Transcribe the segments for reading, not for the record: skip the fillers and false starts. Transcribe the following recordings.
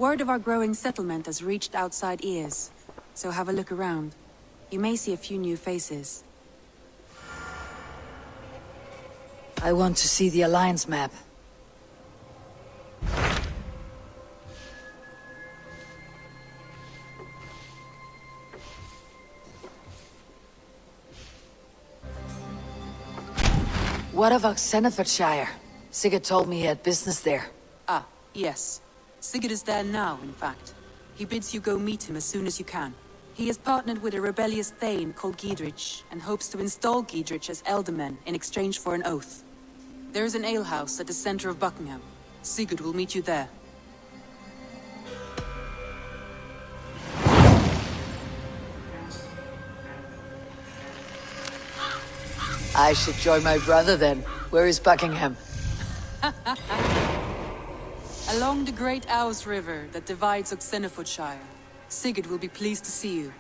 Word of our growing settlement has reached outside ears, so have a look around. You may see a few new faces. I want to see the Alliance map. What of Oxenfordshire? Sigurd told me he had business there. Ah, yes. Sigurd is there now, in fact. He bids you go meet him as soon as you can. He has partnered with a rebellious Thane called Giedrich, and hopes to install Giedrich as Elderman in exchange for an oath. There is an alehouse at the center of Buckingham. Sigurd will meet you there. I should join my brother then. Where is Buckingham? Along the Great Ouse River that divides Oxenfordshire. Sigurd will be pleased to see you.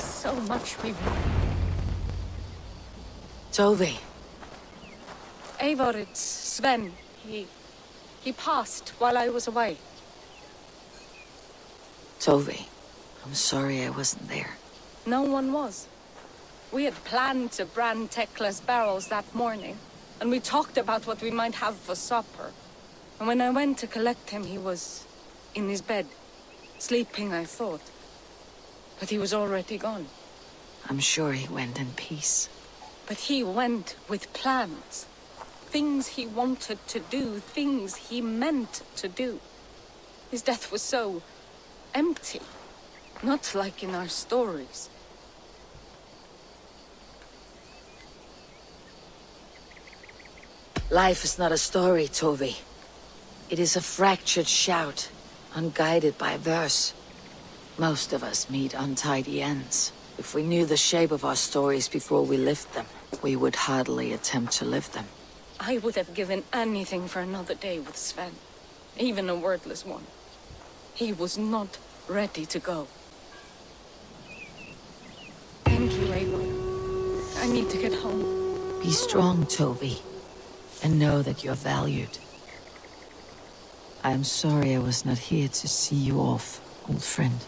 So much we... Tovi. Eivor, it's Sven. He passed while I was away. Tovi, I'm sorry I wasn't there. No one was. We had planned to brand Tekla's barrels that morning, and we talked about what we might have for supper. And when I went to collect him, he was in his bed. Sleeping, I thought. But he was already gone. I'm sure he went in peace. But he went with plans. Things he wanted to do, things he meant to do. His death was so empty. Not like in our stories. Life is not a story, Tovi. It is a fractured shout, unguided by verse. Most of us meet untidy ends. If we knew the shape of our stories before we lived them, we would hardly attempt to live them. I would have given anything for another day with Sven. Even a wordless one. He was not ready to go. Thank you, Eivor. I need to get home. Be strong, Tovi, and know that you're valued. I'm sorry I was not here to see you off, old friend.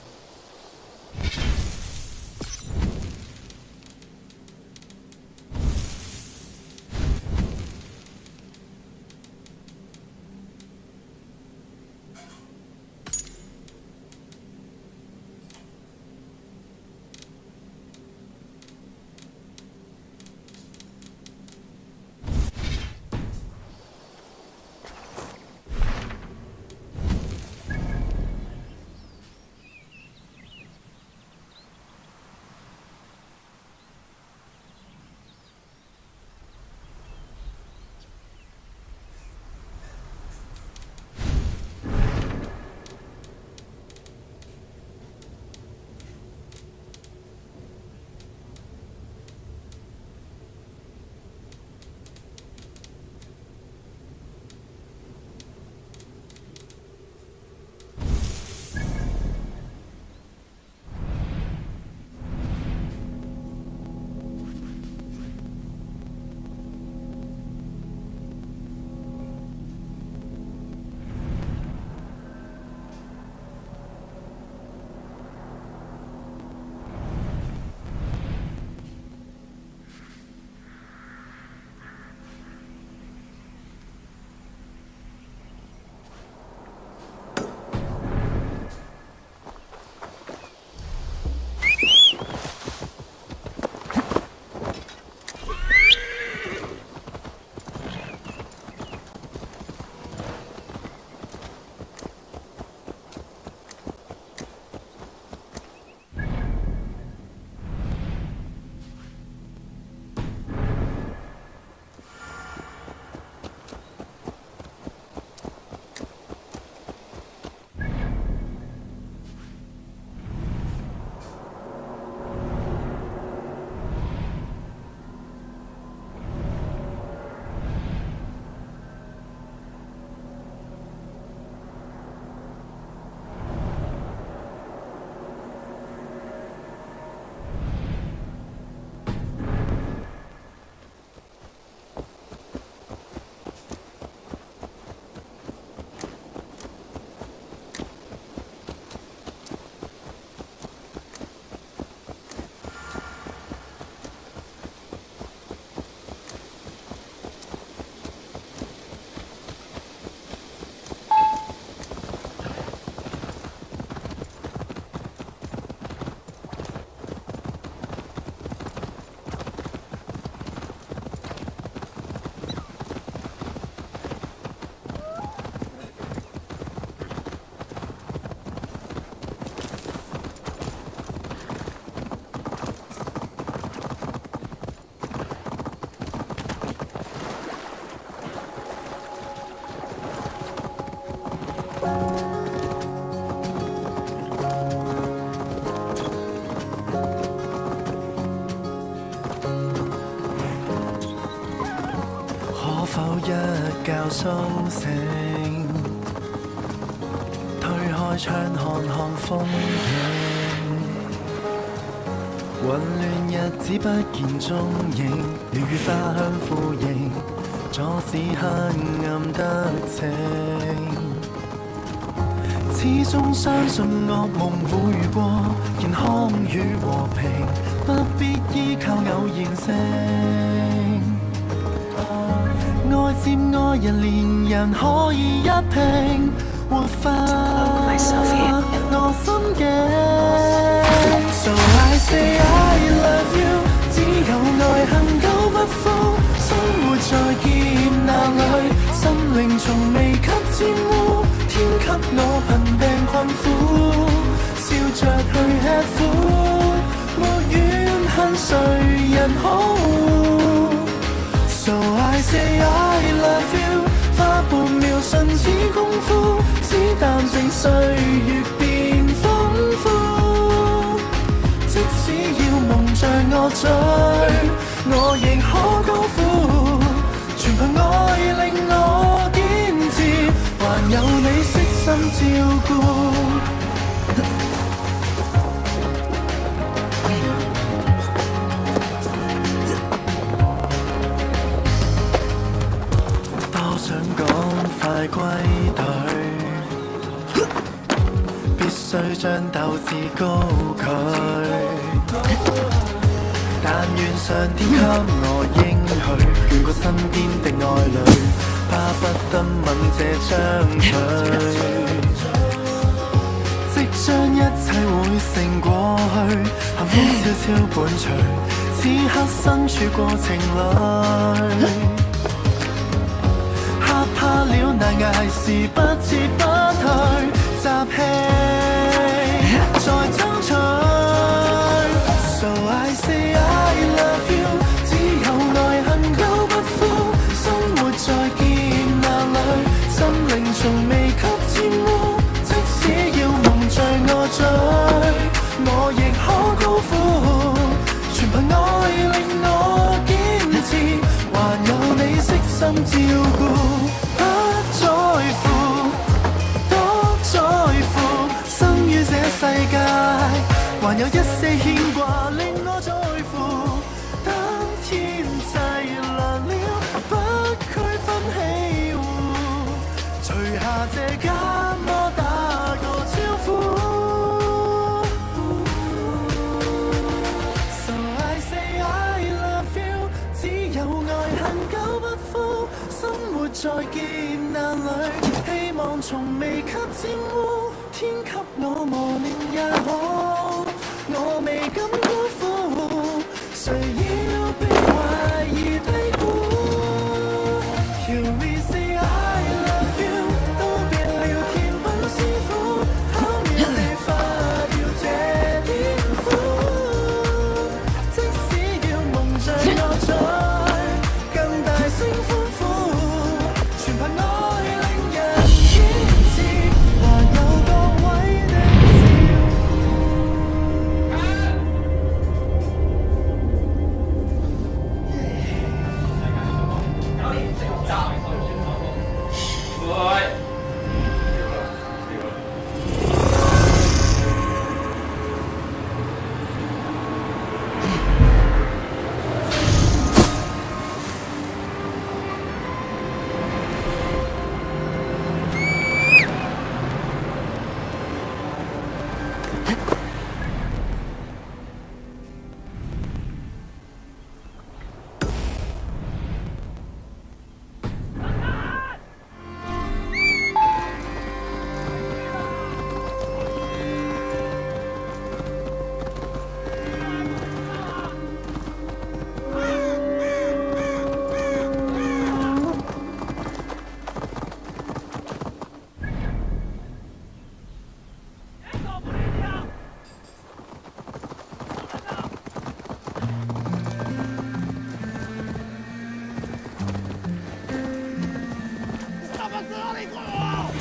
一覺甦醒，推開窗看看風景，混亂日子不見蹤影，鳥語花香呼應，阻止黑暗得逞。始終相信惡夢會過，健康與和平，不必依靠偶然性。愛接愛人，連人可以一拼，活化我心境。So I say I love you， 只有愛恨久不枯，生活在劫難裏，心靈從未給沾污。天給我貧病困苦，笑着去吃苦，沒怨恨誰人好。So I say I love you， 花半秒瞬似功夫，只淡靜歲月變豐富。即使要夢着我醉，我亦可高呼，全憑愛令我堅持，還有你悉心照顧。多想趕快歸隊，必須將鬥志高舉。但願上天給我應許，眷顧身邊的愛侶，巴不得吻這張嘴，即將一切會成過去，幸福悄悄伴隨，此刻身處過程裏，嚇怕了難捱時不撤不退，集氣再爭取。So I say I love you， 只有愛恨久不枯，生活在劫難裏，心靈從未給沾污。即使要夢着我醉，我亦可高呼，全憑愛令我堅持，還有你悉心照顧。不在乎，多在乎，生於這世界，還有一些牽掛令我在乎。當天際涼了，不區分喜惡，除下這緘默打個招呼。So I say I love you， 只有愛恨久不枯，生活在劫難裏，希望從未給沾污。天給我磨練也好，我未敢辜負，誰要被懷疑低估。Here we say I love you， 道別了甜品師傅，巧妙地化掉這點苦。即使要夢着我醉，更大聲歡呼，全憑愛令人堅持，還有各位的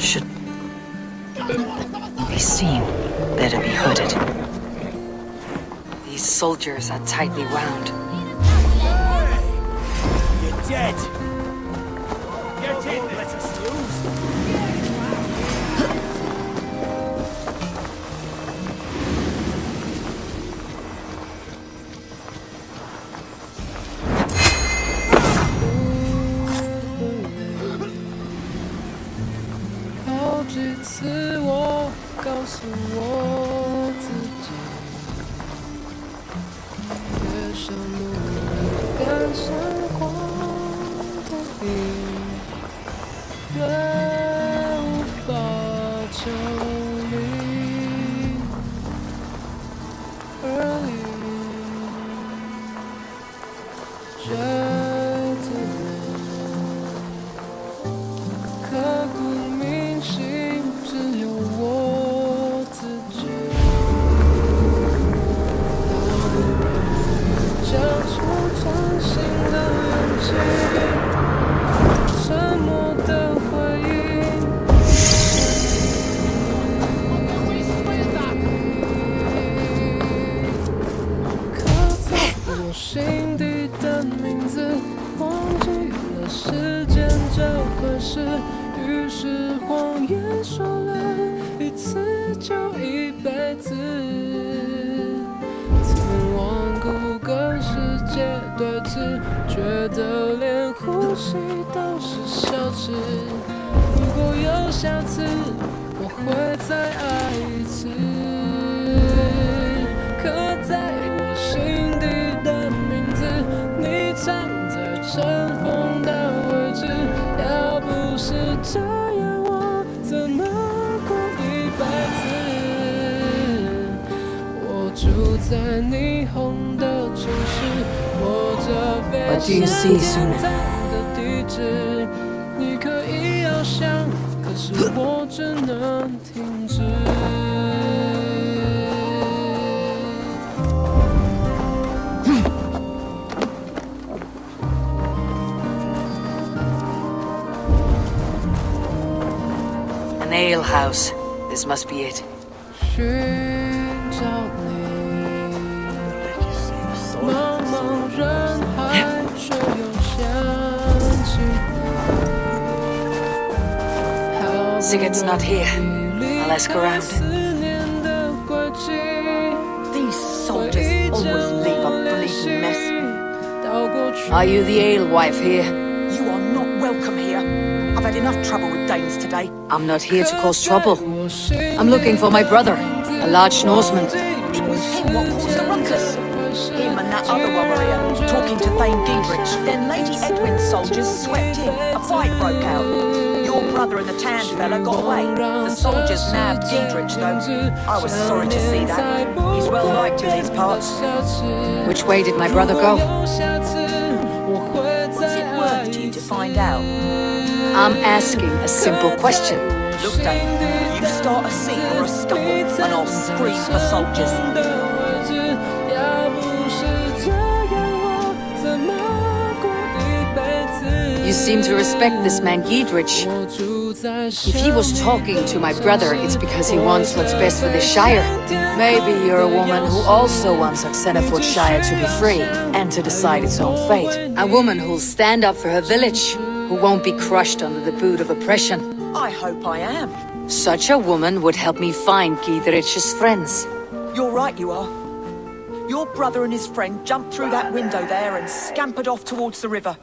Should be seen. Better be hooded. These soldiers are tightly wound. You're dead. 像努力赶上光的影，越无法抽离而已。觉得刻骨铭心，只有我自己。交出真心的勇气，沉默的回应。刻在我心底的名字，忘记了时间这回事。于是谎言说了一次就一辈子。曾顽固跟世界对峙，觉得连呼吸都是奢侈。如果有下次，我会再爱一次。刻在我心底的名字，你藏在尘封的位置。要不是这样，我怎么过一辈子？我住在霓虹的城市，握着飞向天堂的地址。你可以翱翔，可是我只能停止。An ale house. This must be it. 寻找你，茫茫人海，却又想起你。 Sigurd's not here. I'll ask around. These soldiers always leave a bleeding mess. Are you the alewife here? You are not welcome here. I've had enough trouble with Danes today. I'm not here to cause trouble. I'm looking for my brother, a large Norseman. It was him what caused the ruckus. Him and that other one were here, talking to Thane Giedrich. Then Lady Edwin's soldiers swept in. A fight broke out. Your brother and the tanned fella got away. The soldiers nabbed Giedrich, though. I was sorry to see that. He's well liked in these parts. Which way did my brother go? What's it worth to you to find out? I'm asking a simple question. Look, Dane, you start a scene or a scuffle, and I'll scream for soldiers. You seem to respect this man Giedrich. If he was talking to my brother, it's because he wants what's best for the Shire. Maybe you're a woman who also wants Xenoport Shire to be free and to decide its own fate. A woman who'll stand up for her village, who won't be crushed under the boot of oppression. I hope I am. Such a woman would help me find Giedrich's friends. You're right, you are. Your brother and his friend jumped through that window there and scampered off towards the river.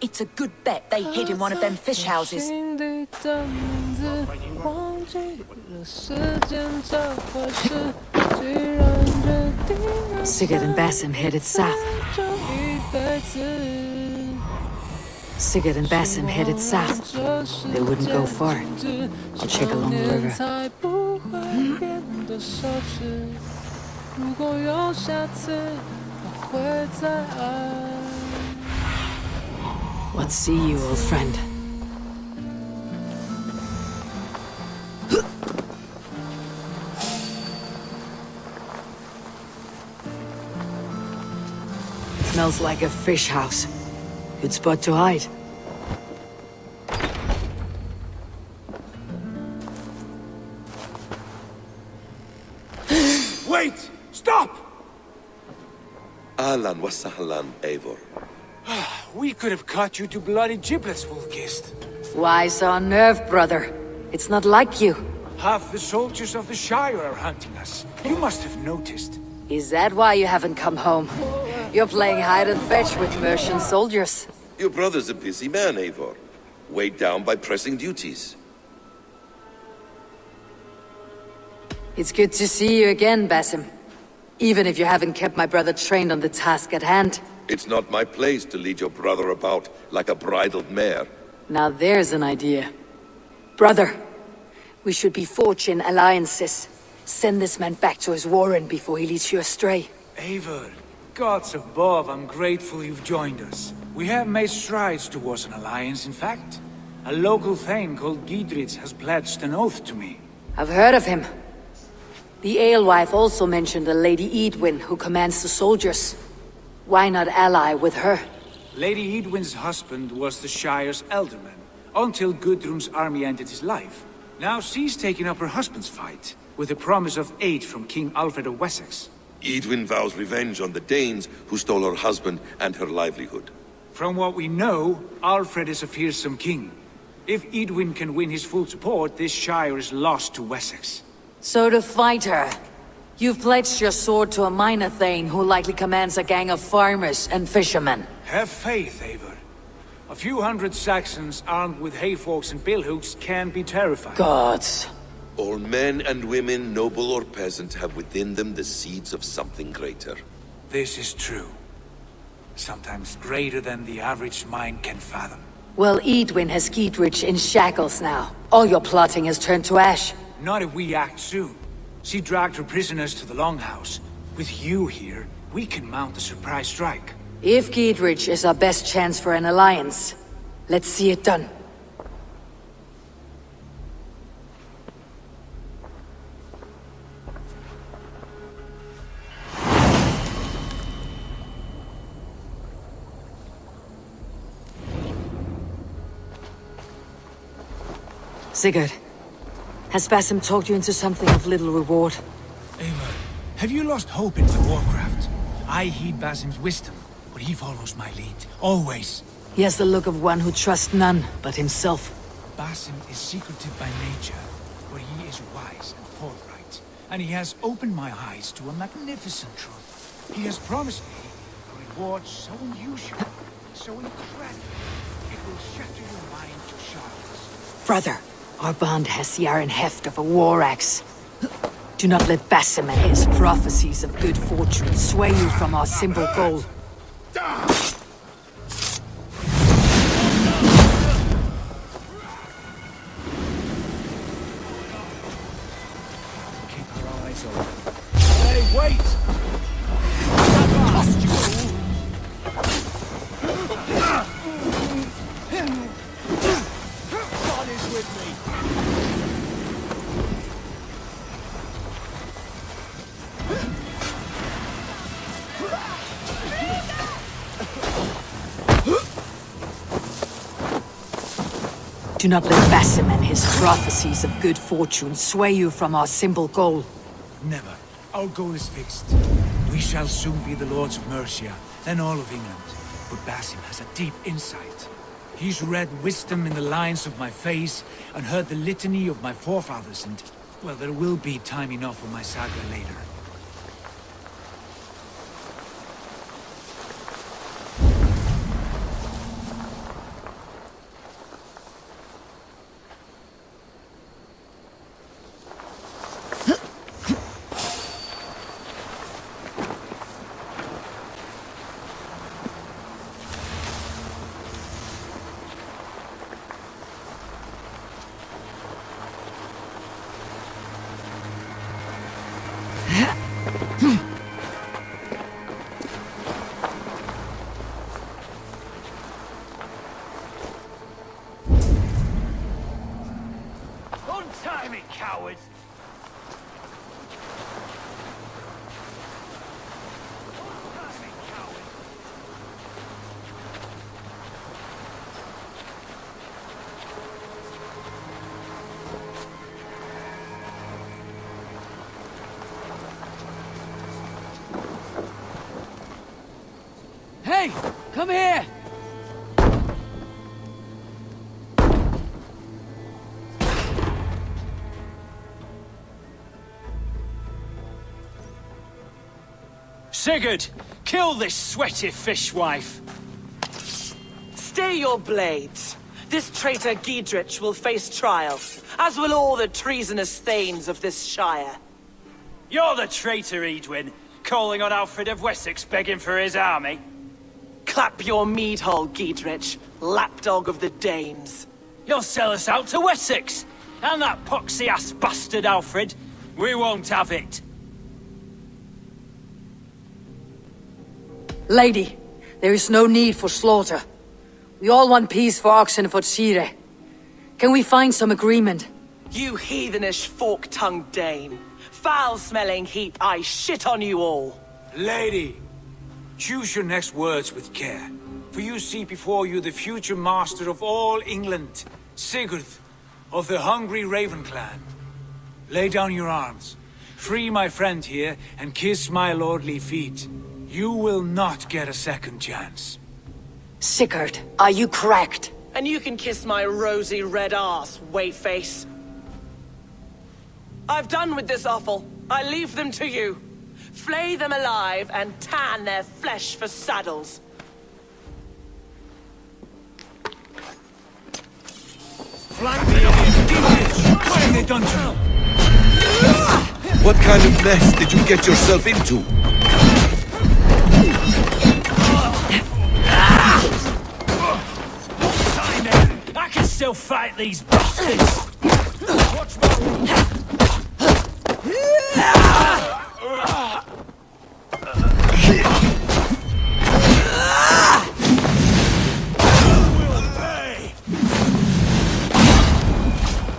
It's a good bet they hid in one of them fish houses. Sigurd and Basim headed south. Sigurd and Basim headed south. They wouldn't go far. I'll check along the river. What see you, old friend? Smells like a fish house. Good spot to hide. Wait! Stop! Ahlan wa sahlan, Eivor. We could have cut you to bloody giblets, Wolfgist. Why so unnerved, brother? It's not like you. Half the soldiers of the Shire are hunting us. You must have noticed. Is that why you haven't come home? You're playing hide and fetch with Mercian soldiers. Your brother's a busy man, Eivor. Weighed down by pressing duties. It's good to see you again, Basim. Even if you haven't kept my brother trained on the task at hand. It's not my place to lead your brother about like a bridled mare. Now there's an idea. Brother, we should be forging alliances. Send this man back to his warren before he leads you astray. Eivor, gods above, I'm grateful you've joined us. We have made strides towards an alliance, in fact. A local thane called Giedrich has pledged an oath to me. I've heard of him. The alewife also mentioned a Lady Edwin who commands the soldiers. Why not ally with her? Lady Edwin's husband was the Shire's alderman, until Gudrun's army ended his life. Now she's taking up her husband's fight, with a promise of aid from King Alfred of Wessex. Edwin vows revenge on the Danes who stole her husband and her livelihood. From what we know, Alfred is a fearsome king. If Edwin can win his full support, this Shire is lost to Wessex. So to fight her, you've pledged your sword to a minor thane who likely commands a gang of farmers and fishermen. Have faith, Eivor. A few hundred Saxons armed with hayforks and billhooks can be terrifying. Gods. All men and women, noble or peasant, have within them the seeds of something greater. This is true. Sometimes greater than the average mind can fathom. Well, Edwin has Giedrich in shackles now. All your plotting has turned to ash. Not if we act soon. She dragged her prisoners to the Longhouse. With you here, we can mount a surprise strike. If Giedrich is our best chance for an alliance, let's see it done. Sigurd, has Basim talked you into something of little reward? Eivor, have you lost hope in my warcraft? I heed Basim's wisdom, but he follows my lead, always. He has the look of one who trusts none but himself. Basim is secretive by nature, but he is wise and forthright, and he has opened my eyes to a magnificent truth. He has promised me a reward so unusual, so incredible, it will shatter your mind to shards. Brother, our bond has the iron heft of a war axe. Do not let Basim and his prophecies of good fortune sway you from our simple goal. Keep our eyes open. Hey, wait! Lost you fool! God is with me! Do not let Basim and his prophecies of good fortune sway you from our simple goal. Never. Our goal is fixed. We shall soon be the lords of Mercia, then all of England. But Basim has a deep insight. He's read wisdom in the lines of my face, and heard the litany of my forefathers, and, well, there will be time enough for my saga later. Untie me, cowards! Untie me, cowards! Hey! Come here! Sigurd, kill this sweaty fishwife. Stay your blades. This traitor Giedrich will face trial, as will all the treasonous thanes of this shire. You're the traitor, Edwin. calling on Alfred of Wessex begging for his army. Clap your mead hole, Giedrich, lapdog of the Danes. You'll sell us out to Wessex! And that poxy-ass bastard Alfred. We won't have it. Lady, there is no need for slaughter. We all want peace for Oxenford. Can we find some agreement? You heathenish fork-tongued Dane. Foul-smelling heap, I shit on you all. Lady, choose your next words with care. For you see before you the future master of all England, Sigurd, of the hungry Raven clan. Lay down your arms. Free my friend here and kiss my lordly feet. You will not get a second chance. Sigurd, are you cracked? And you can kiss my rosy red ass, wayface. I've done with this offal. I leave them to you. Flay them alive and tan their flesh for saddles. Flank me, Giedrich! What have they done to you? What kind of mess did you get yourself into? I can still fight these bastards! Watch my...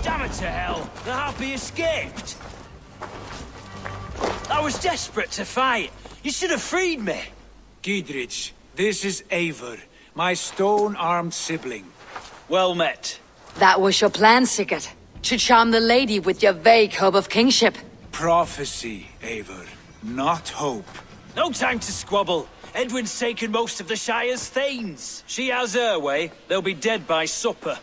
Damn it to hell! The harpy escaped! I was desperate to fight. You should have freed me. Giedrich, this is Eivor, my stone-armed sibling. Well met. That was your plan, Sigurd. To charm the lady with your vague hope of kingship. Prophecy, Eivor, not hope. No time to squabble. Edwin's taken most of the Shire's thanes. She has her way. They'll be dead by supper.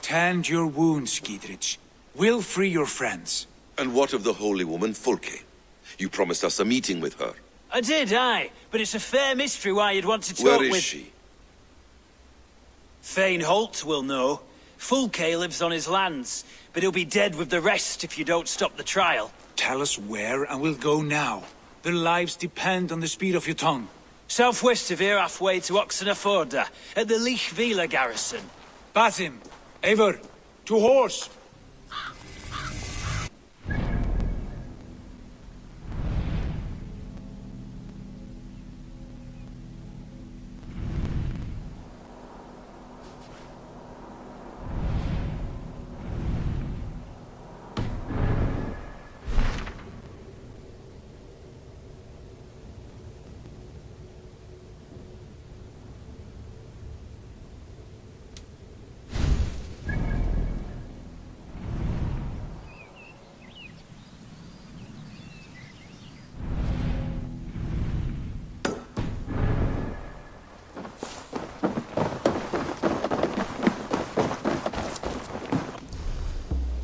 Tend your wounds, Giedrich. We'll free your friends. And what of the holy woman Fulke? You promised us a meeting with her. I did, aye. But it's a fair mystery why you'd want to talk Where with... is she? Thane Holt will know. Fulke lives on his lands, but he'll be dead with the rest if you don't stop the trial. Tell us where and we'll go now. Their lives depend on the speed of your tongue. Southwest of here, halfway to Oxenaforda, at the Lichvila garrison. Basim, Eivor, to horse!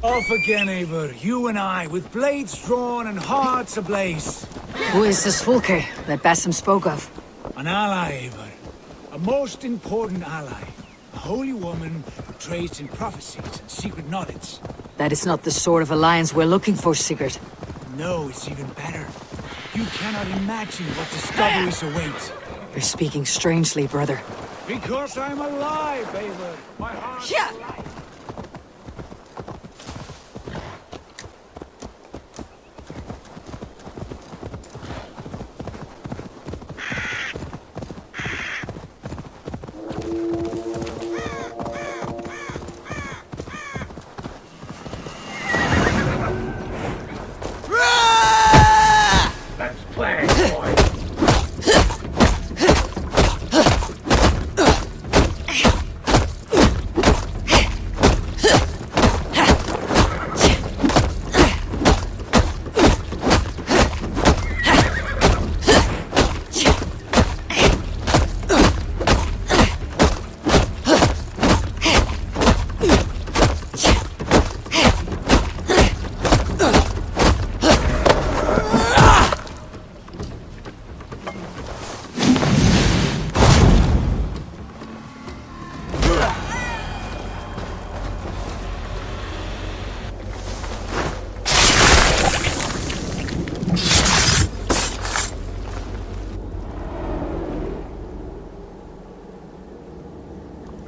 Off again, Eivor. You and I, with blades drawn and hearts ablaze. Who is this Fulke that Basim spoke of? An ally, Eivor. A most important ally. A holy woman who trades in prophecies and secret knowledge. That is not the sort of alliance we're looking for, Sigurd. No, it's even better. You cannot imagine what discoveries await. You're speaking strangely, brother. Because I'm alive, Eivor. My heart is alive.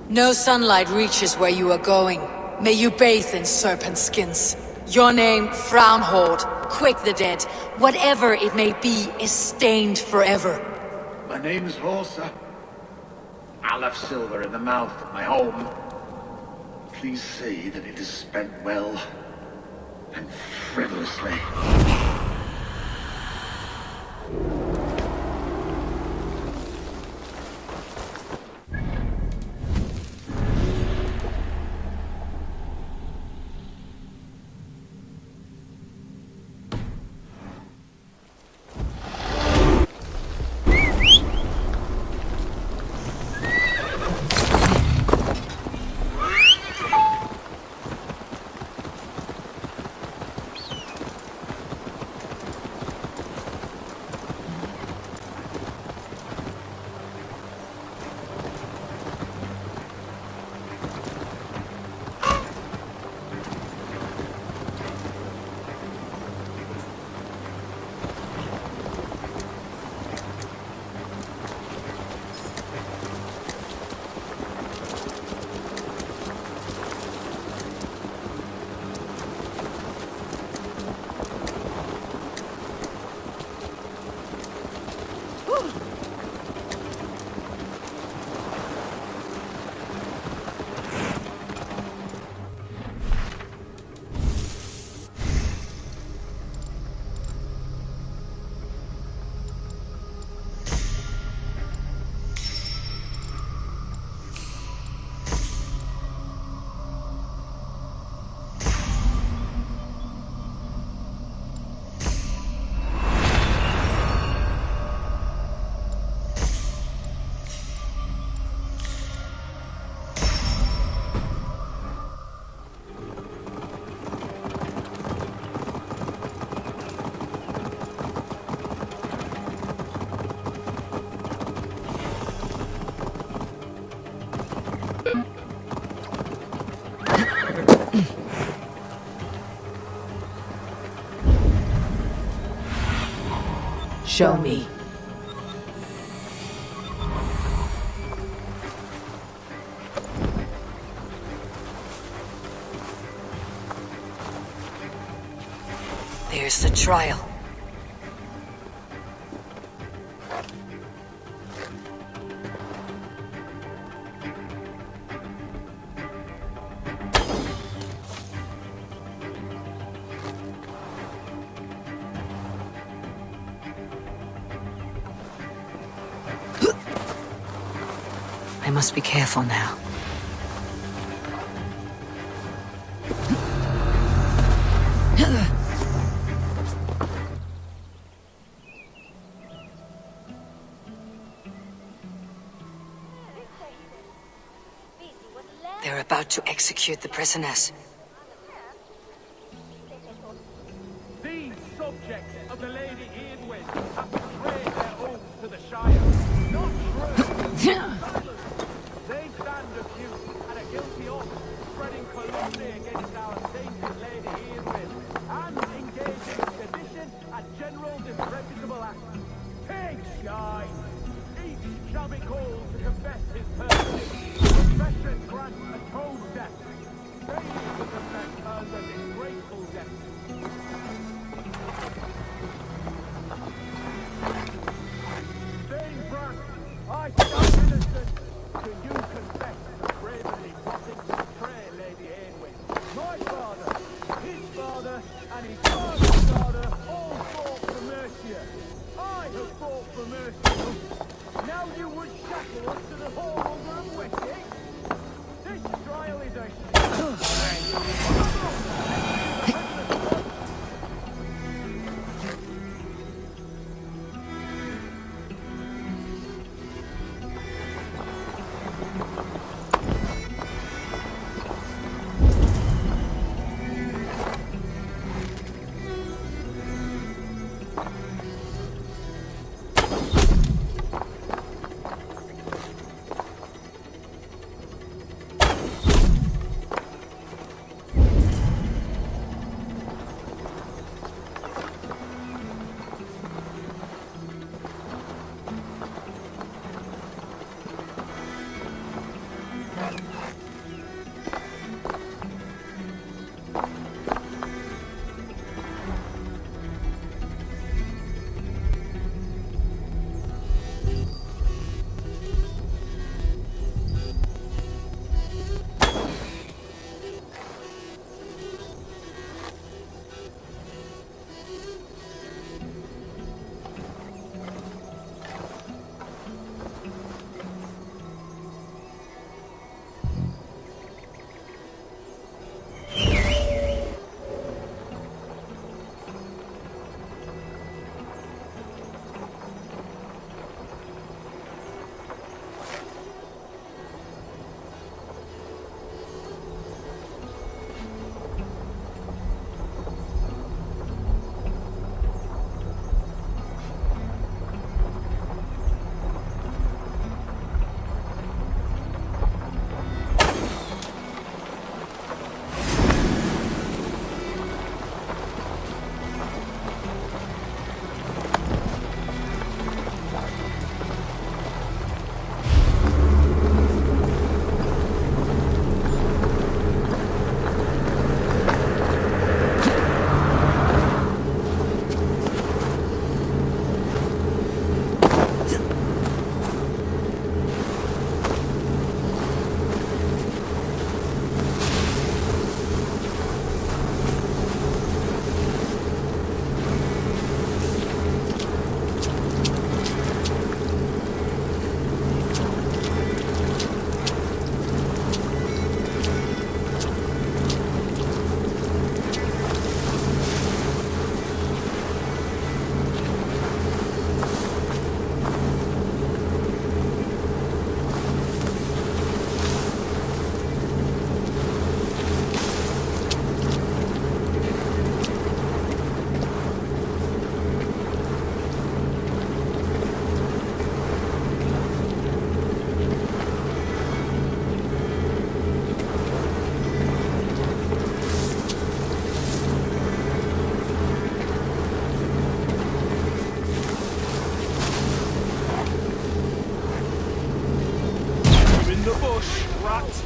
No sunlight reaches where you are going. May you bathe in serpent skins. Your name, Frownhorde, Quick the Dead, whatever it may be, is stained forever. My name's Horsa. I left silver in the mouth of my home. Please say that it is spent well and frivolously. Show me. There's the trial. I must be careful now. They're about to execute the prisoners. These subjects of the Lady Eadwyn have betrayed their oath to the Shire. Not true. They stand accused and are guilty of spreading calumny against our sainted Lady Eadwyn and engaging in sedition and general disreputable acts. Take shine! Each shall be called to confess his perjury. Confession grants atones death. Failing to confess earns a disgraceful death. Dame Bran, I stand innocent. Do you confess the bravery plotting to betray Lady Eadwyn? My father, his father, and his father's father all fought for Mercia. I have fought for Mercia. Now you would shackle us to the whoremonger of Wessex? This trial is a push, rat.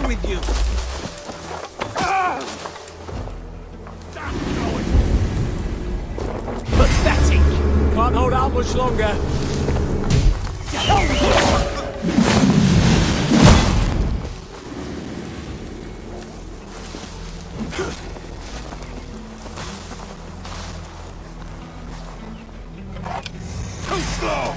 With you! Pathetic! Can't hold out much longer. Too slow!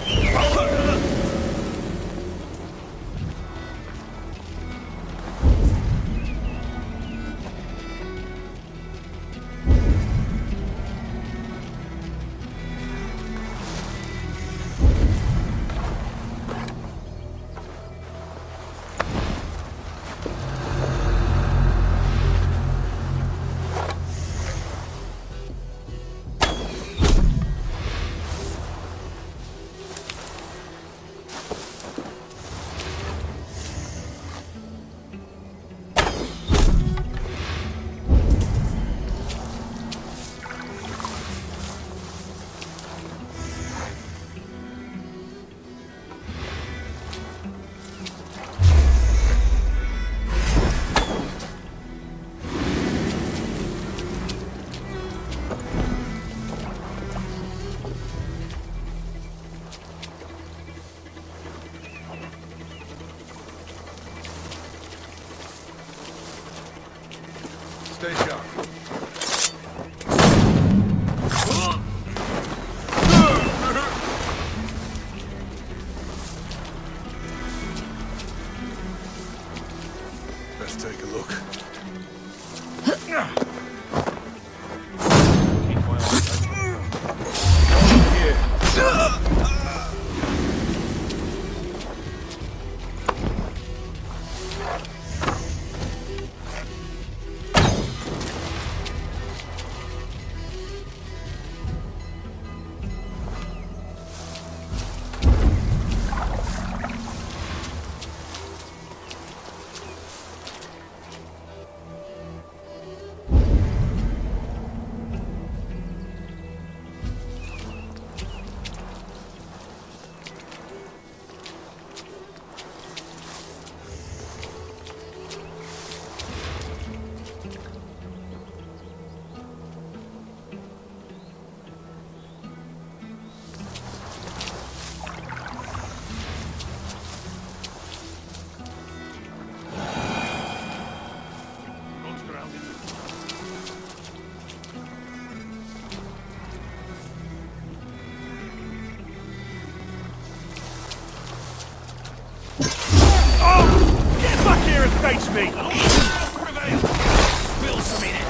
frustrates me! Prevail! Spill some in it!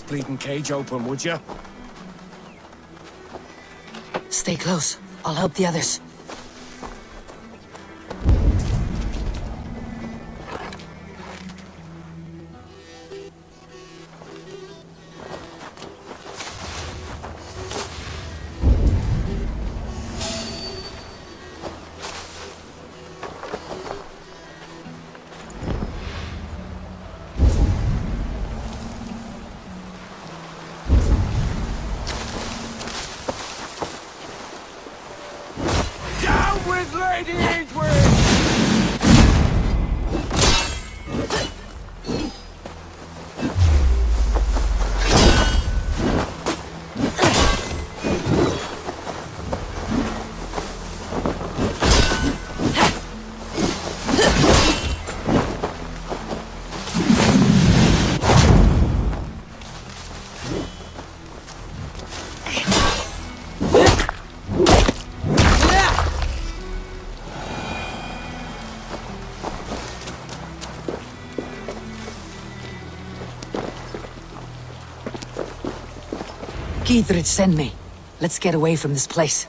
Bleeding cage open, would you? Stay close. I'll help the others. Gidrid sent me. Let's get away from this place.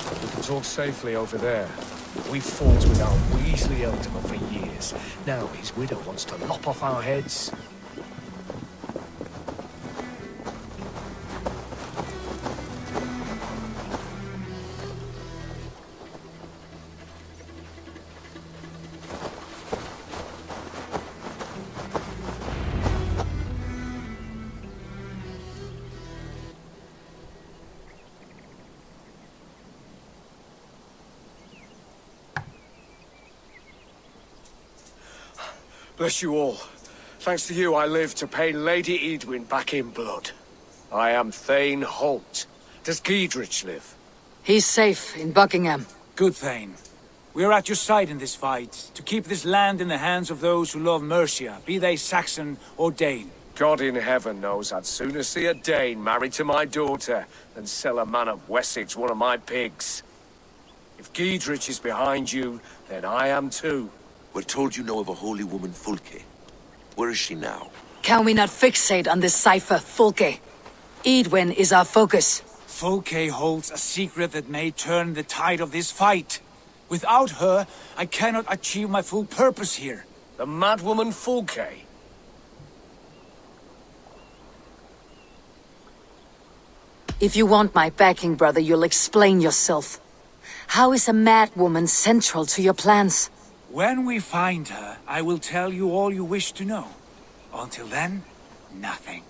We can talk safely over there. We fought with our Weasley Eldama for years. Now his widow wants to lop off our heads. Bless you all. Thanks to you, I live to pay Lady Edwin back in blood. I am Thane Holt. Does Giedrich live? He's safe in Buckingham. Good, Thane. We are at your side in this fight, to keep this land in the hands of those who love Mercia, be they Saxon or Dane. God in heaven knows I'd sooner see a Dane married to my daughter than sell a man of Wessex one of my pigs. If Giedrich is behind you, then I am too. We're told you know of a holy woman, Fulke. Where is she now? Can we not fixate on this cipher, Fulke? Edwin is our focus. Fulke holds a secret that may turn the tide of this fight. Without her, I cannot achieve my full purpose here. The madwoman Fulke? If you want my backing, brother, you'll explain yourself. How is a madwoman central to your plans? When we find her, I will tell you all you wish to know. Until then, nothing.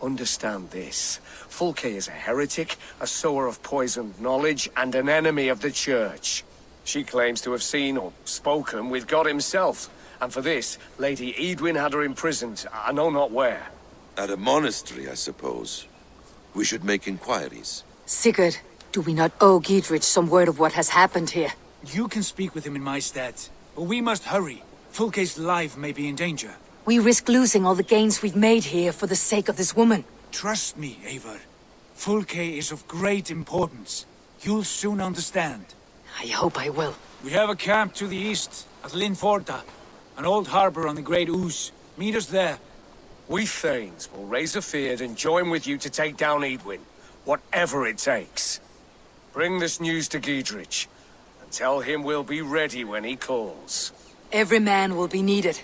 Understand this. Fulke is a heretic, a sower of poisoned knowledge, and an enemy of the Church. She claims to have seen or spoken with God himself. And for this, Lady Edwin had her imprisoned, I know not where. At a monastery, I suppose. We should make inquiries. Sigurd, do we not owe Giedrich some word of what has happened here? You can speak with him in my stead. But we must hurry. Fulke's life may be in danger. We risk losing all the gains we've made here for the sake of this woman. Trust me, Eivor. Fulke is of great importance. You'll soon understand. I hope I will. We have a camp to the east, at Linforda. An old harbor on the Great Ooze. Meet us there. We Thanes will raise a field and join with you to take down Edwin, whatever it takes. Bring this news to Giedrich, and tell him we'll be ready when he calls. Every man will be needed.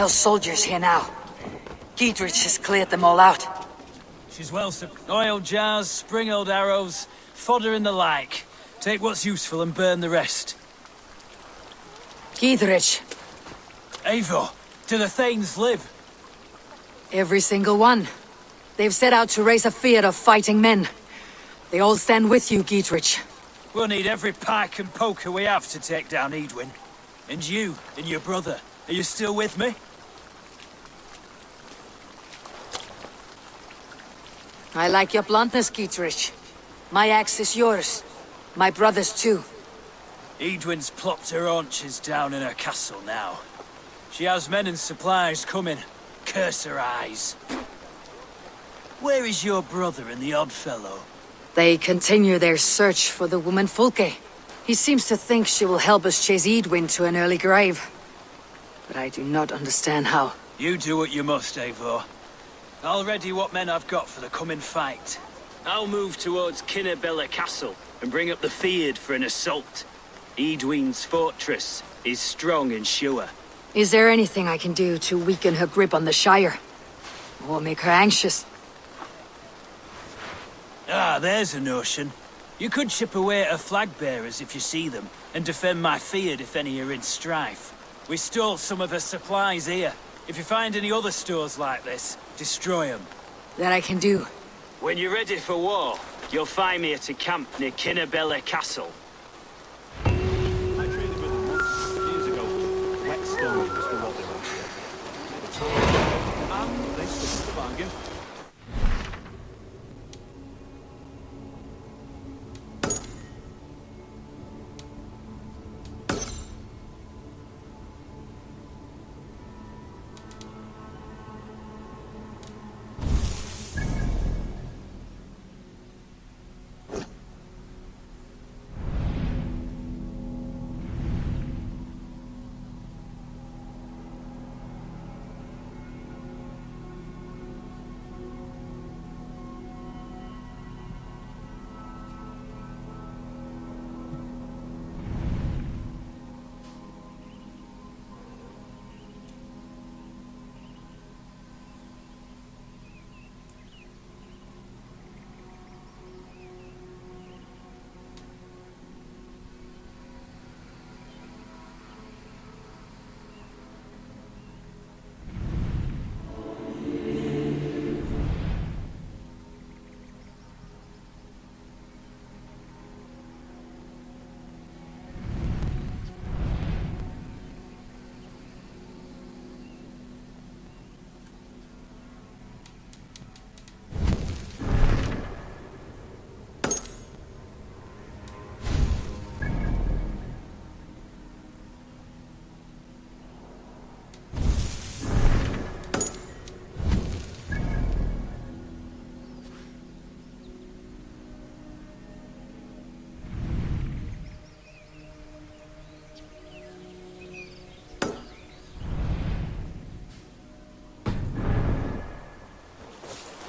No soldiers here now. Giedrich has cleared them all out. She's well oil jars, spring-oiled arrows, fodder and the like. Take what's useful and burn the rest. Giedrich. Eivor, do the Thanes live? Every single one. They've set out to raise a field of fighting men. They all stand with you, Giedrich. We'll need every pike and poker we have to take down Edwin. And you, and your brother, are you still with me? I like your bluntness, Dietrich. My axe is yours. My brother's too. Edwin's plopped her haunches down in her castle now. She has men and supplies coming. Curse her eyes. Where is your brother and the odd fellow? They continue their search for the woman Fulke. He seems to think she will help us chase Edwin to an early grave. But I do not understand how. You do what you must, Eivor. I'll ready what men I've got for the coming fight. I'll move towards Kinnabella Castle and bring up the Feared for an assault. Edwin's fortress is strong and sure. Is there anything I can do to weaken her grip on the Shire? Or make her anxious? Ah, there's a notion. You could chip away at her flag bearers if you see them, and defend my Feared if any are in strife. We stole some of her supplies here. If you find any other stores like this, destroy them. That I can do. When you're ready for war, you'll find me at a camp near Kinnabella Castle. I traded with them once, years ago. Wet stones were what they wanted. And they stuck to the bargain.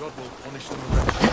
God will punish them eventually.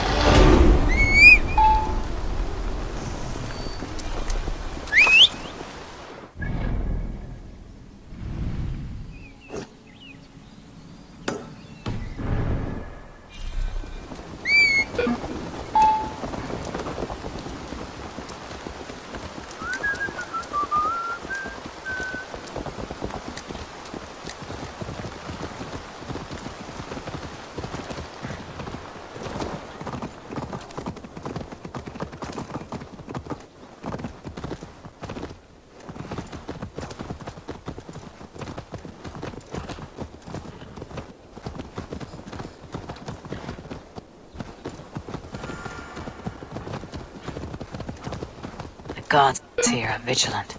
The gods here are vigilant.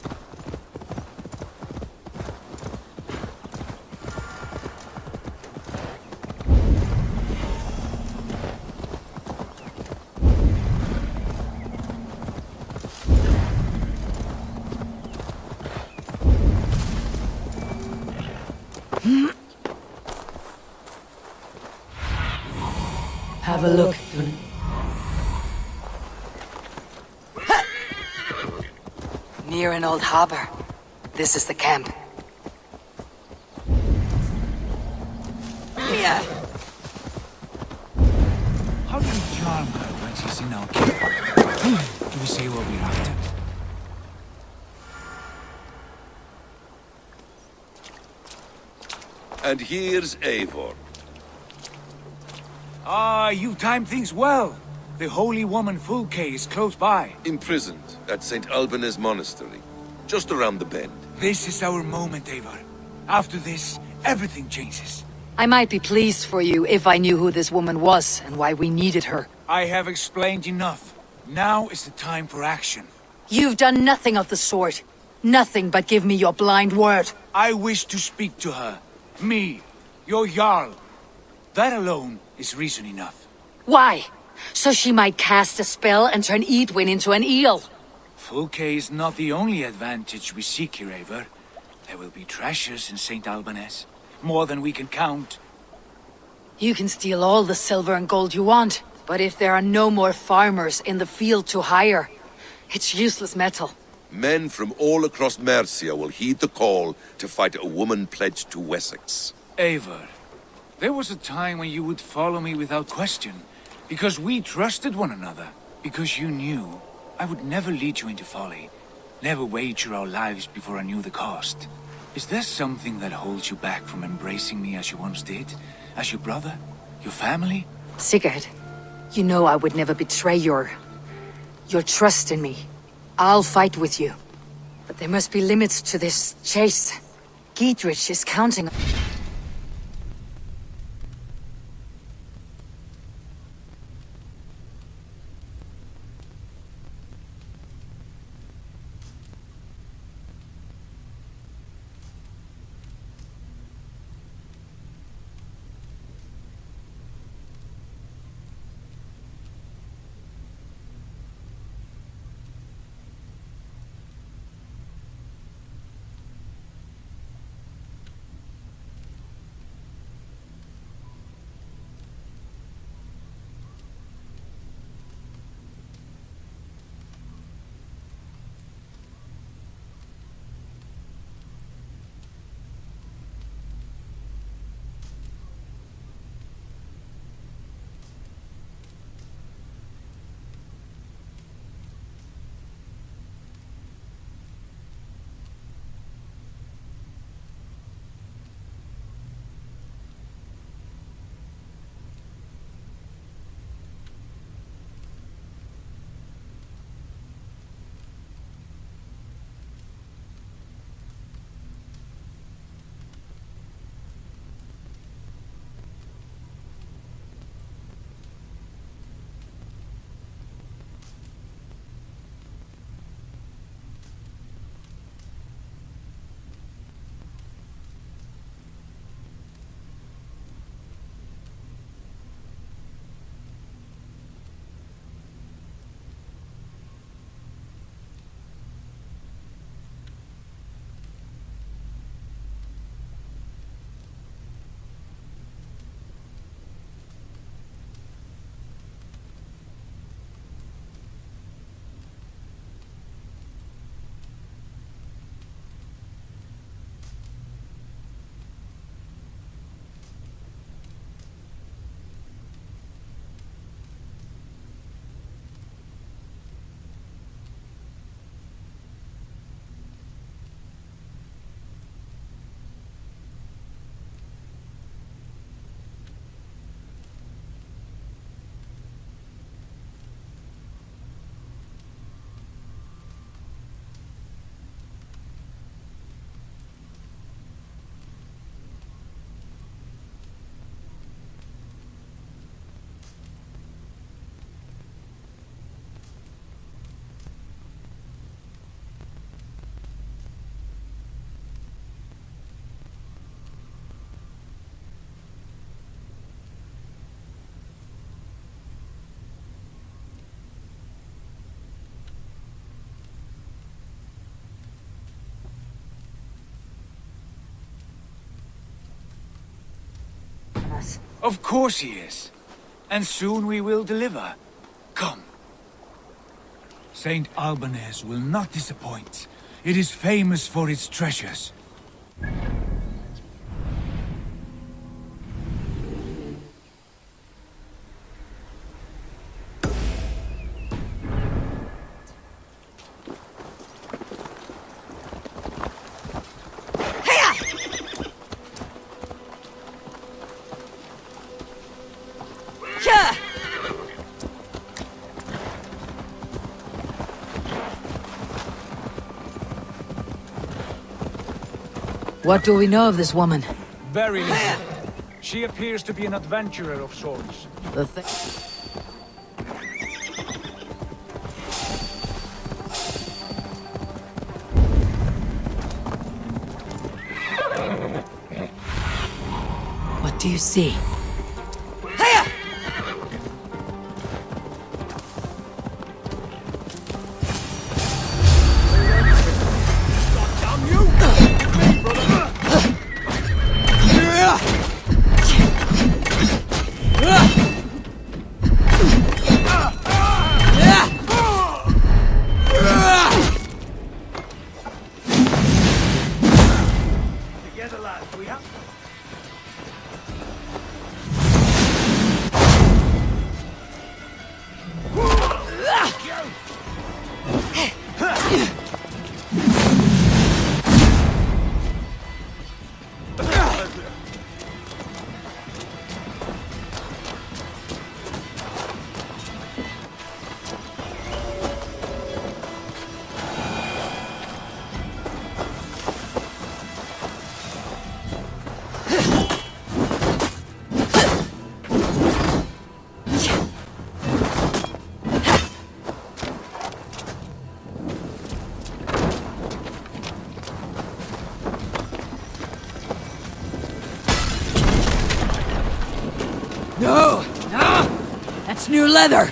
Have a look. Near an old harbor. This is the camp. Yeah. How do we charm her when she's in our camp? Do we say what we're after? And here's Eivor. Ah, you timed things well. The holy woman Fulke is close by. Imprisoned at St. Alban's Monastery, just around the bend. This is our moment, Eivor. After this, everything changes. I might be pleased for you if I knew who this woman was and why we needed her. I have explained enough. Now is the time for action. You've done nothing of the sort. Nothing but give me your blind word. I wish to speak to her. Me, your Jarl. That alone is reason enough. Why? So she might cast a spell and turn Edwin into an eel. Fulke is not the only advantage we seek here, Eivor. There will be treasures in St. Alban's. More than we can count. You can steal all the silver and gold you want, but if there are no more farmers in the field to hire, it's useless metal. Men from all across Mercia will heed the call to fight a woman pledged to Wessex. Eivor, there was a time when you would follow me without question, because we trusted one another, because you knew I would never lead you into folly, never wager our lives before I knew the cost. Is there something that holds you back from embracing me as you once did? As your brother? Your family? Sigurd, you know I would never betray your trust in me. I'll fight with you. But there must be limits to this chase. Giedrich is counting on... Of course he is. And soon we will deliver. Come. St. Alban's will not disappoint. It is famous for its treasures. What do we know of this woman? Very little. She appears to be an adventurer of sorts. The thing. What do you see? No! No! That's new leather!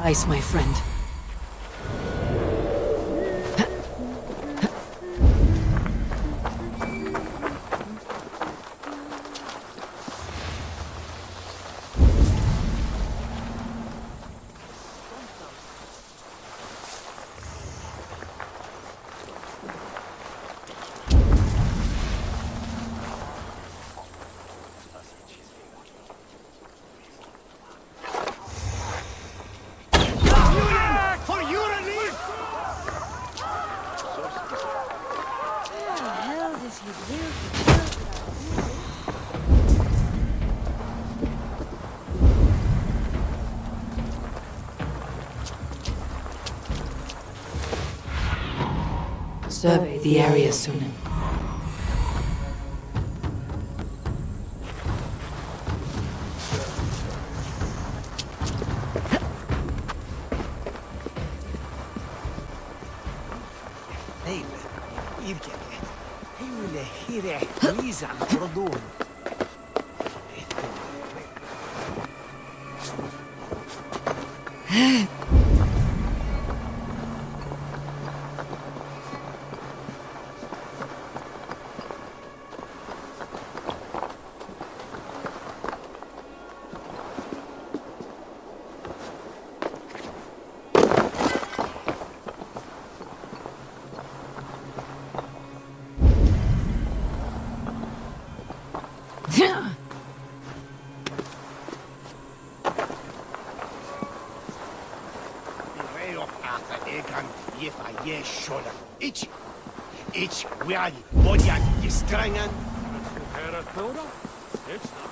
Ice, my friend. Survey the area soon. Ich will Bodian gestrengen. It's not.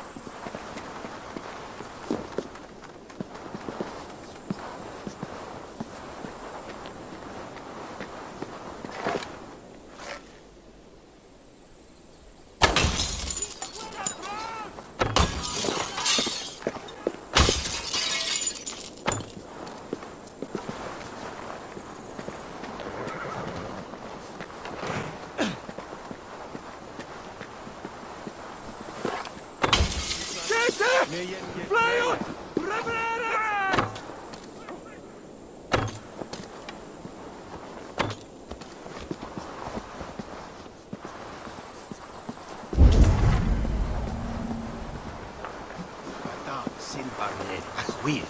weird.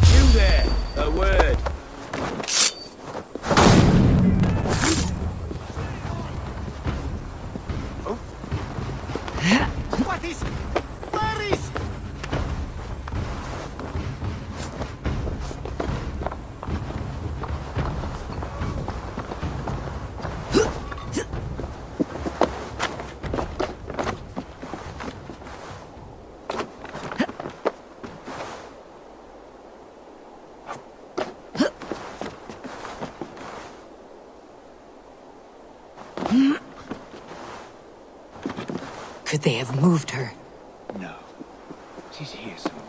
You there, a word. What is... Where is... Could they have moved her? No. She's here somewhere.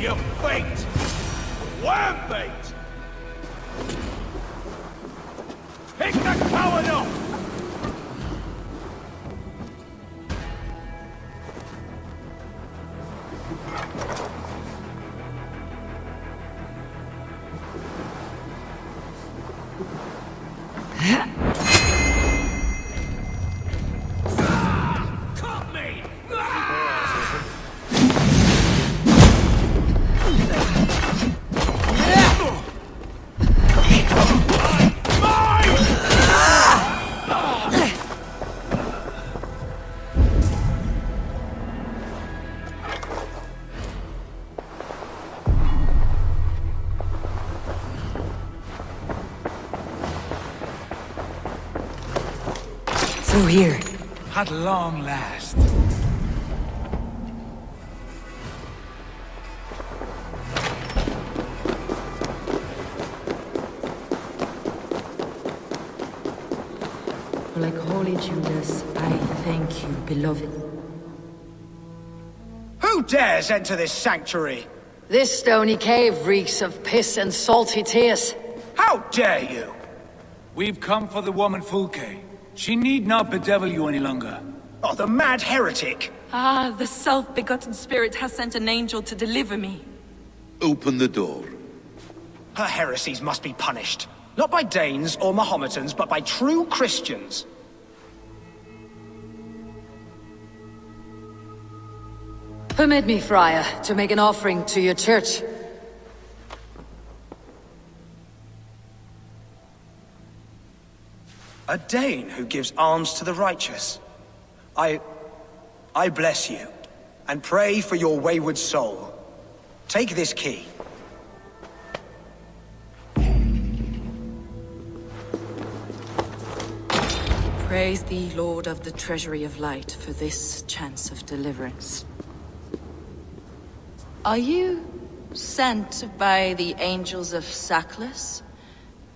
Your fate! Worm bait! Pick the coward up! Caught me! Through here. At long last. Like holy Judas, I thank you, beloved. Who dares enter this sanctuary? This stony cave reeks of piss and salty tears. How dare you? We've come for the woman Fulke. She need not bedevil you any longer. Oh, the mad heretic! Ah, the self-begotten spirit has sent an angel to deliver me. Open the door. Her heresies must be punished. Not by Danes or Mahometans, but by true Christians. Permit me, Friar, to make an offering to your church. A Dane who gives alms to the righteous. I bless you, and pray for your wayward soul. Take this key. Praise thee, Lord of the Treasury of Light, for this chance of deliverance. Are you sent by the angels of Saklas,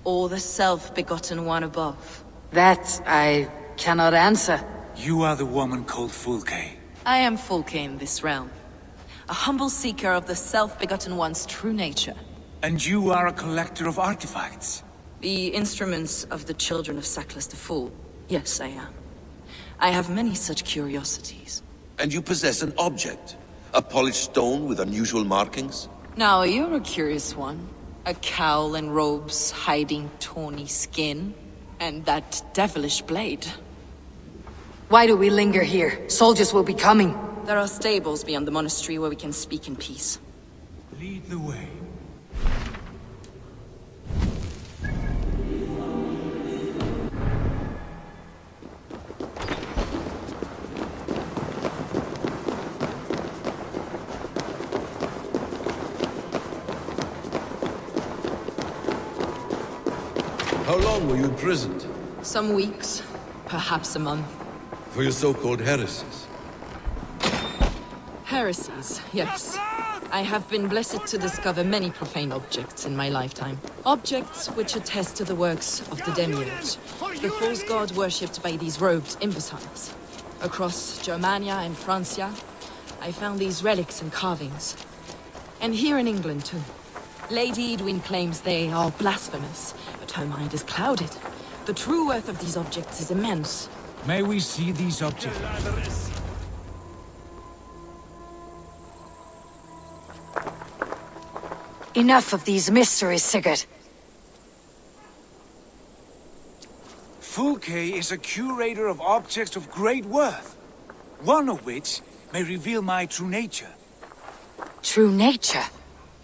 or the self-begotten one above? That I cannot answer. You are the woman called Fulke. I am Fulke in this realm. A humble seeker of the self-begotten one's true nature. And you are a collector of artifacts? The instruments of the children of Saklas the Fool. Yes, I am. I have many such curiosities. And you possess an object? A polished stone with unusual markings? Now, you're a curious one. A cowl and robes hiding tawny skin. And that devilish blade. Why do we linger here? Soldiers will be coming. There are stables beyond the monastery where we can speak in peace. Lead the way. How long were you imprisoned? Some weeks, perhaps a month. For your so-called heresies? Heresies, yes. I have been blessed to discover many profane objects in my lifetime. Objects which attest to the works of the Demiurge, the false god worshipped by these robed imbeciles. Across Germania and Francia, I found these relics and carvings. And here in England, too. Lady Edwin claims they are blasphemous, but her mind is clouded. The true worth of these objects is immense. May we see these objects? Enough of these mysteries, Sigurd. Fulke is a curator of objects of great worth, one of which may reveal my true nature. True nature?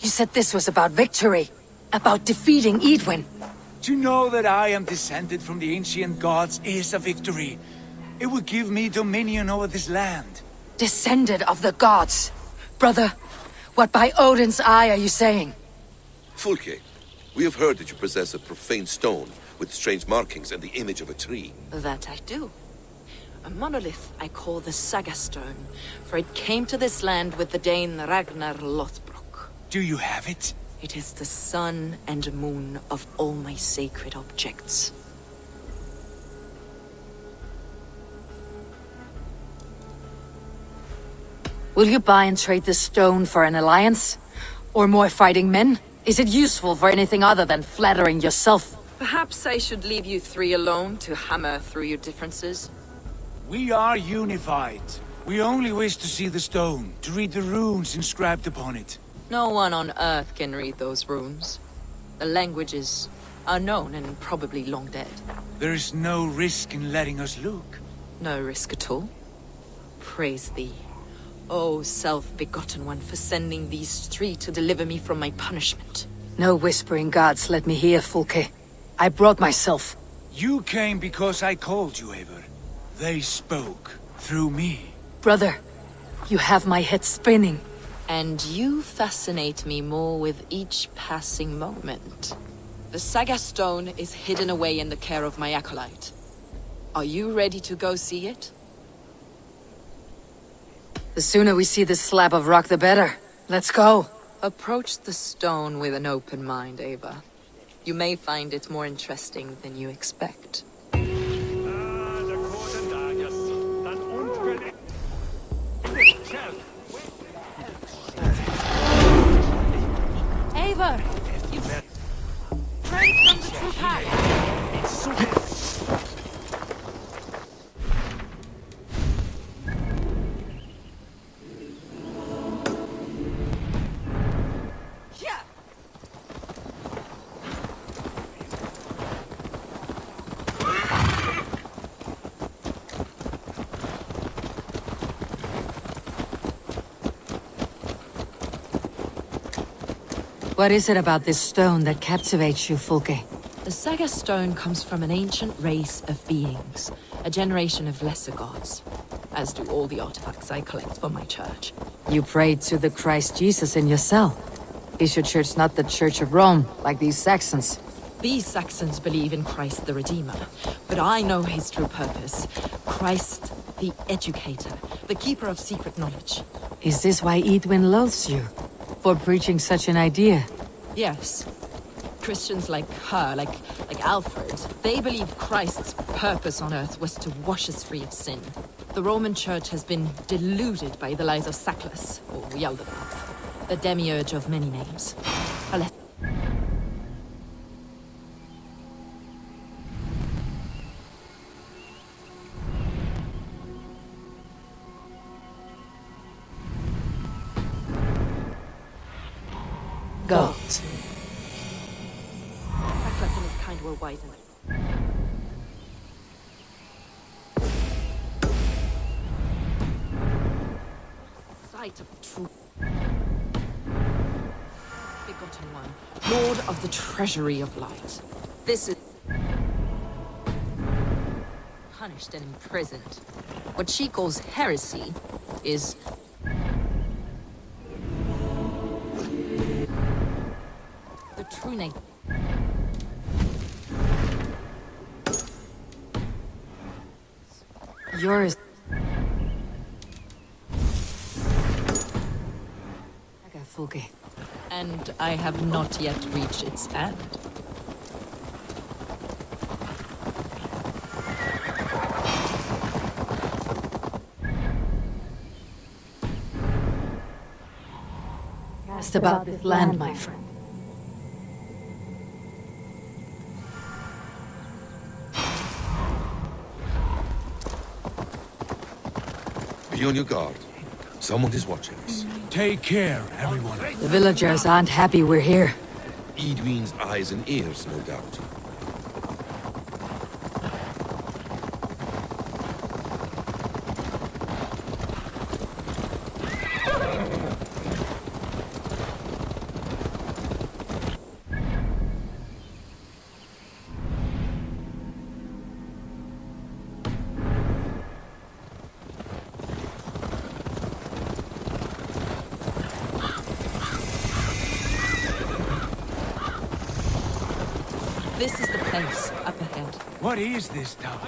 You said this was about victory, about defeating Edwin. To know that I am descended from the ancient gods is a victory. It would give me dominion over this land. Descended of the gods. Brother, what by Odin's eye are you saying? Fulke, we have heard that you possess a profane stone with strange markings and the image of a tree. That I do. A monolith I call the Saga Stone, for it came to this land with the Dane Ragnar Lothbrok. Do you have it? It is the sun and moon of all my sacred objects. Will you buy and trade this stone for an alliance? Or more fighting men? Is it useful for anything other than flattering yourself? Perhaps I should leave you three alone to hammer through your differences. We are unified. We only wish to see the stone, to read the runes inscribed upon it. No one on Earth can read those runes. The languages are known and probably long dead. There is no risk in letting us look. No risk at all. Praise thee, O self-begotten one, for sending these three to deliver me from my punishment. No whispering gods let me hear, Fulke. I brought myself. You came because I called you, Eivor. They spoke through me. Brother, you have my head spinning. And you fascinate me more with each passing moment. The Saga Stone is hidden away in the care of my acolyte. Are you ready to go see it? The sooner we see this slab of rock, the better. Let's go. Approach the stone with an open mind, Ava. You may find it more interesting than you expect. Ava! You've strayed from the true path. What is it about this stone that captivates you, Fulke? The The Saga Stone comes from an ancient race of beings, a generation of lesser gods, as do all the artifacts I collect for my church. You prayed to the Christ Jesus in your cell. Is your church not the Church of Rome, like these Saxons? These Saxons believe in Christ the Redeemer, but I know his true purpose. Christ the Educator, the keeper of secret knowledge. Is this why Edwin loathes you? For preaching such an idea? Yes. Christians like her, like Alfred, they believe Christ's purpose on earth was to wash us free of sin. The Roman Church has been deluded by the lies of Sacklus, or Yaldabaoth, the demiurge of many names. Go. Sacklus and his kind were wise enough. Sight of true begotten one, Lord of the Treasury of Light. This is punished and imprisoned. What she calls heresy is the true name. Yours. And I have not yet reached its end. Asked about this land, my friend. Be on your guard. Someone is watching us. Take care, everyone. The villagers aren't happy we're here. Edwin's eyes and ears, no doubt. This is the place up ahead. What is this town?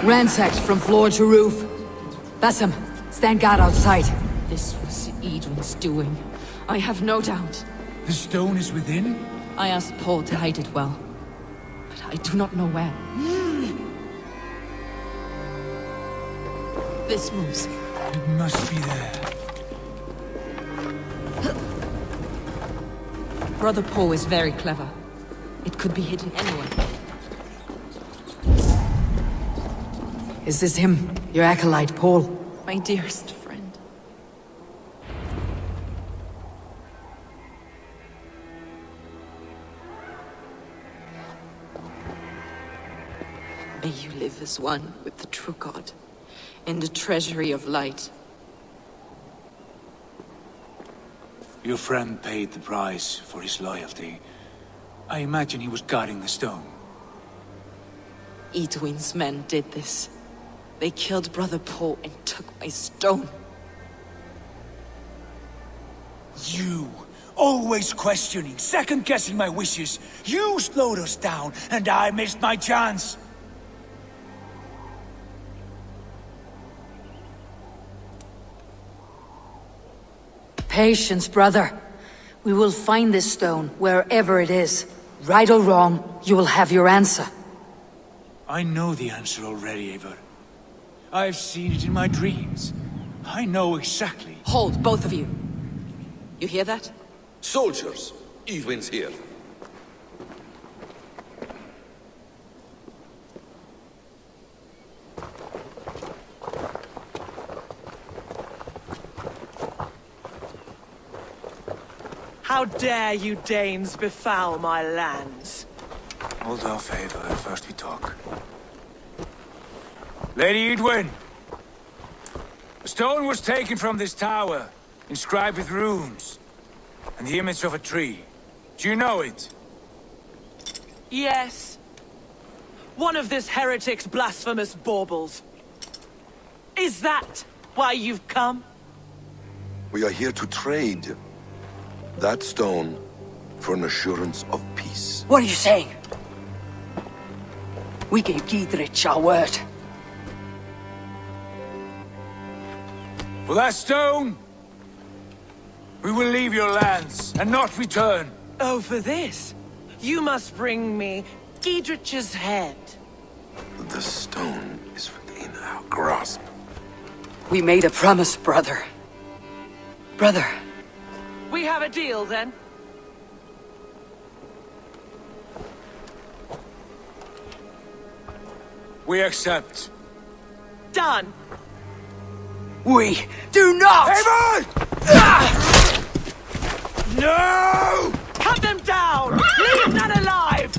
Ransacked from floor to roof. Basim, stand guard outside. This was Edwin's doing. I have no doubt. The stone is within? I asked Paul to hide it well, but I do not know where. This moves. It must be there. Brother Paul is very clever. It could be hidden anywhere. Is this him? Your acolyte, Paul? My dearest friend. May you live as one with the true God, in the treasury of light. Your friend paid the price for his loyalty. I imagine he was guarding the stone. Edwin's men did this. They killed Brother Paul and took my stone. You! Always questioning, second-guessing my wishes. You slowed us down, and I missed my chance. Patience, brother. We will find this stone, wherever it is. Right or wrong, you will have your answer. I know the answer already, Eivor. I've seen it in my dreams. I know exactly. Hold, both of you. You hear that? Soldiers, Eadwin's here. How dare you Danes befoul my lands? Hold off, Eivor. First we talk. Lady Eadwin! The stone was taken from this tower, inscribed with runes, and the image of a tree. Do you know it? Yes. One of this heretic's blasphemous baubles. Is that why you've come? We are here to trade that stone for an assurance of peace. What are you saying? We gave Giedrich our word. For that stone, we will leave your lands and not return. Oh, for this? You must bring me Giedrich's head. The stone is within our grasp. We made a promise, brother. Brother. We have a deal, then? We accept. Done. We do not! Eivor! No! Cut them down! Leave none alive!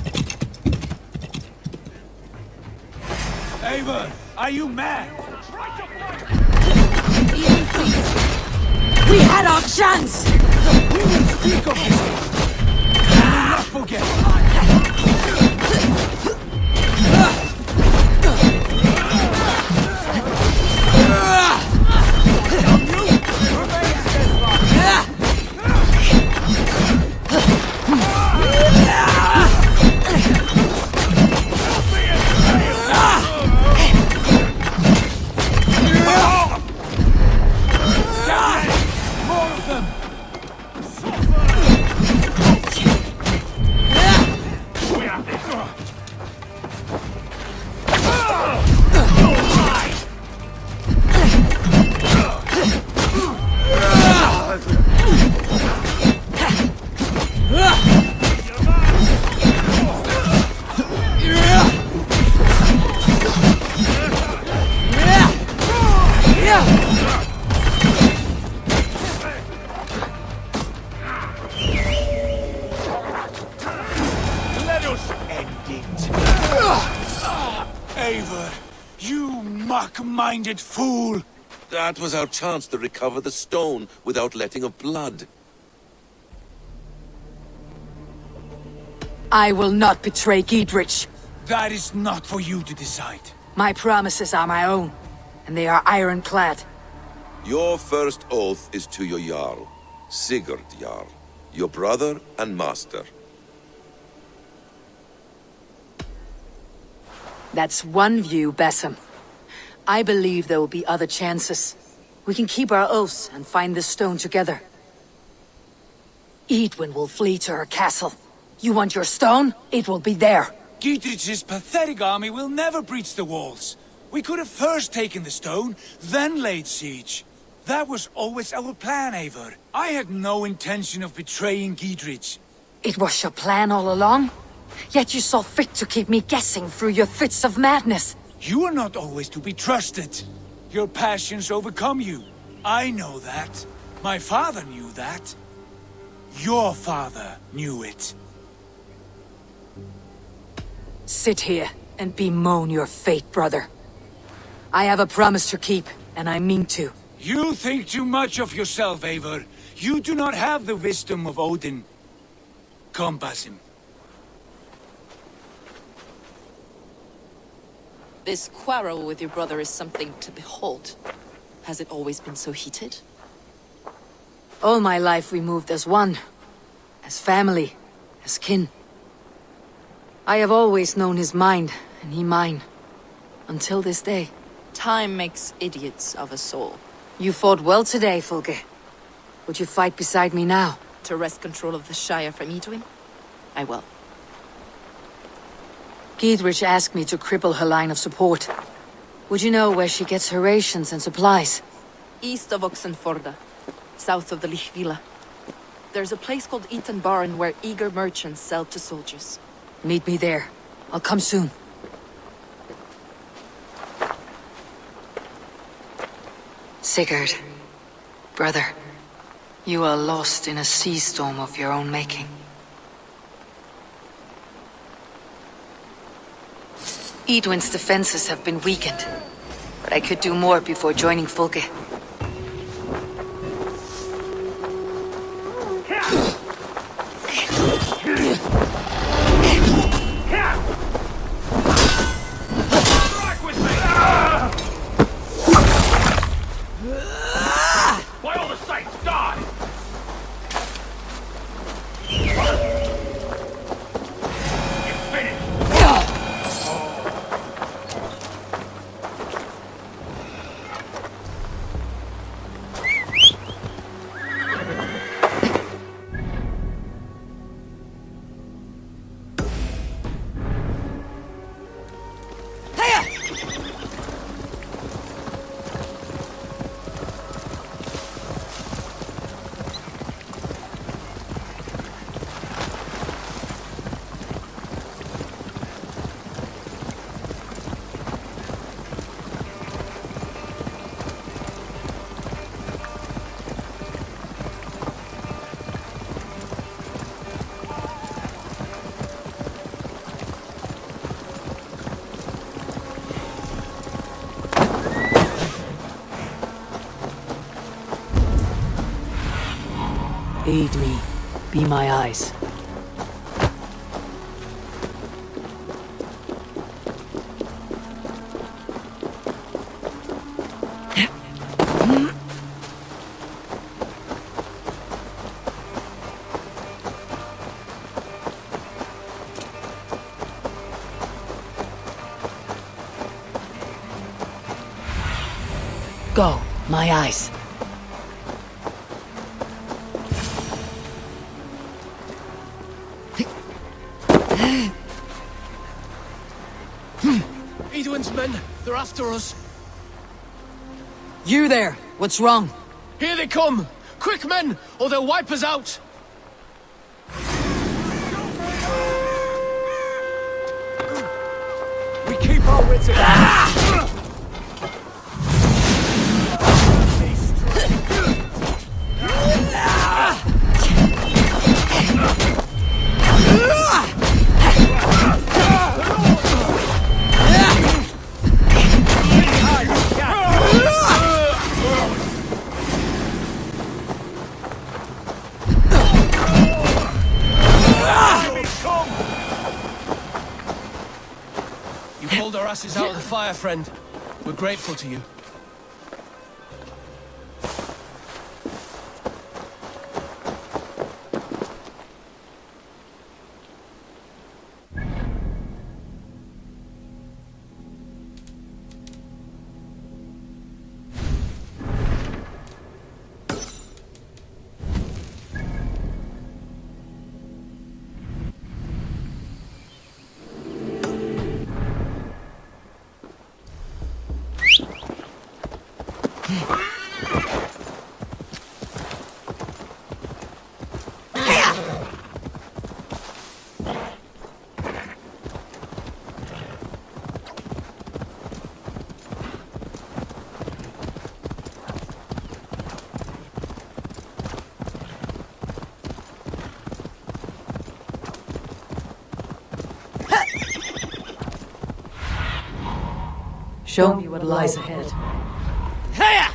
Eivor, are you mad? We had our chance! We will speak of this. We will not forget. Eivor, you muck-minded fool! That was our chance to recover the stone without letting of blood. I will not betray Giedrich. That is not for you to decide. My promises are my own, and they are ironclad. Your first oath is to your Jarl, Sigurd Jarl, your brother and master. That's one view, Basim. I believe there will be other chances. We can keep our oaths and find this stone together. Eadwin will flee to her castle. You want your stone? It will be there. Giedrich's pathetic army will never breach the walls. We could have first taken the stone, then laid siege. That was always our plan, Eivor. I had no intention of betraying Giedrich. It was your plan all along? Yet you saw fit to keep me guessing through your fits of madness. You are not always to be trusted. Your passions overcome you. I know that. My father knew that. Your father knew it. Sit here and bemoan your fate, brother. I have a promise to keep, and I mean to. You think too much of yourself, Eivor. You do not have the wisdom of Odin. Come, Basim. This quarrel with your brother is something to behold. Has it always been so heated? All my life we moved as one. As family. As kin. I have always known his mind, and he mine. Until this day. Time makes idiots of us all. You fought well today, Fulke. Would you fight beside me now? To wrest control of the Shire from Edwin? I will. Giedrich asked me to cripple her line of support. Would you know where she gets her rations and supplies? East of Oxenforda, south of the Lichvila. There's a place called Eaton Barn where eager merchants sell to soldiers. Meet me there. I'll come soon. Sigurd, brother, you are lost in a sea storm of your own making. Edwin's defenses have been weakened, but I could do more before joining Fulke. By all the saints, die! You're finished! Aid me. Be my eyes. Go, my eyes. Edwin's men, they're after us. You there! What's wrong? Here they come! Quick, men, or they'll wipe us out! We keep our wits about us. Pulled our asses out of the fire, friend. We're grateful to you. Show me what lies ahead. Hiya!